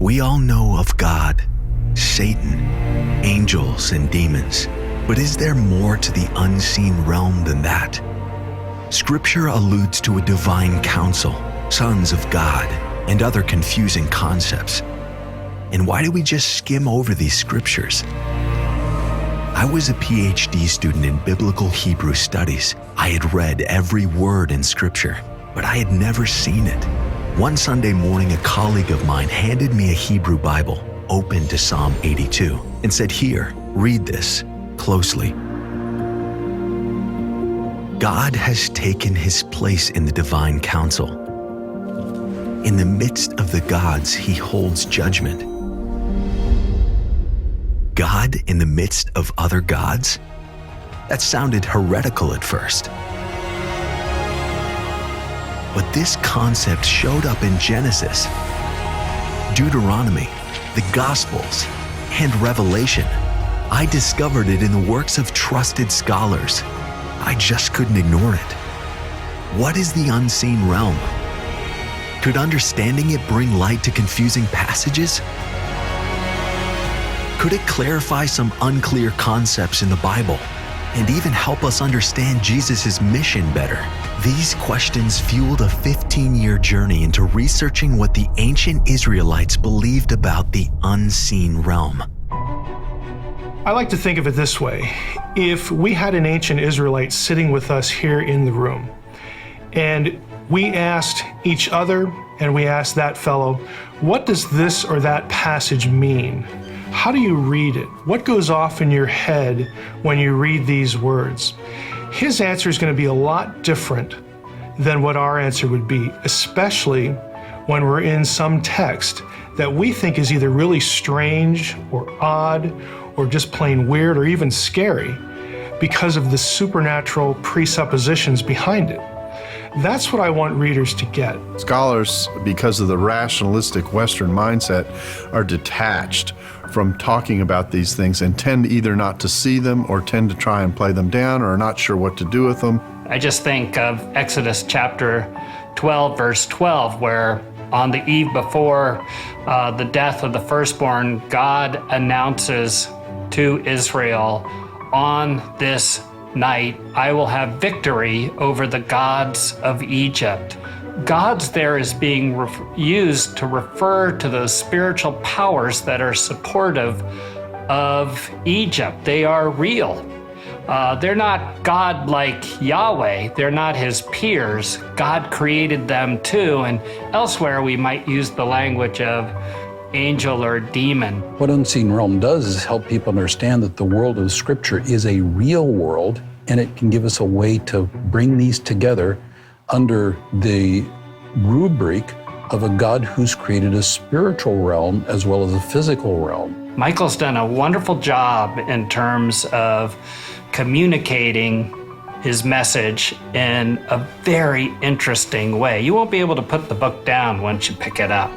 We all know of God, Satan, angels, and demons. But is there more to the unseen realm than that? Scripture alludes to a divine council, sons of God, and other confusing concepts. And why do we just skim over these scriptures? I was a PhD student in biblical Hebrew studies. I had read every word in Scripture, but I had never seen it. One Sunday morning, a colleague of mine handed me a Hebrew Bible, open to Psalm 82, and said, "Here, read this closely." God has taken his place in the divine council. In the midst of the gods, he holds judgment. God in the midst of other gods? That sounded heretical at first. But this concept showed up in Genesis, Deuteronomy, the Gospels, and Revelation. I discovered it in the works of trusted scholars. I just couldn't ignore it. What is the unseen realm? Could understanding it bring light to confusing passages? Could it clarify some unclear concepts in the Bible and even help us understand Jesus' mission better? These questions fueled a 15-year journey into researching what the ancient Israelites believed about the unseen realm. I like to think of it this way. If we had an ancient Israelite sitting with us here in the room, and we asked each other and we asked that fellow, what does this or that passage mean? How do you read it? What goes off in your head when you read these words? His answer is going to be a lot different than what our answer would be, especially when we're in some text that we think is either really strange or odd or just plain weird or even scary because of the supernatural presuppositions behind it. That's what I want readers to get. Scholars, because of the rationalistic Western mindset, are detached from talking about these things and tend either not to see them or tend to try and play them down or are not sure what to do with them. I just think of Exodus chapter 12, verse 12, where on the eve before the death of the firstborn, God announces to Israel, on this night, I will have victory over the gods of Egypt. Gods there is being used to refer to those spiritual powers that are supportive of Egypt. They are real. They're not God like Yahweh. They're not his peers. God created them too. And elsewhere we might use the language of angel or demon. What Unseen Realm does is help people understand that the world of Scripture is a real world, and it can give us a way to bring these together under the rubric of a God who's created a spiritual realm as well as a physical realm. Michael's done a wonderful job in terms of communicating his message in a very interesting way. You won't be able to put the book down once you pick it up.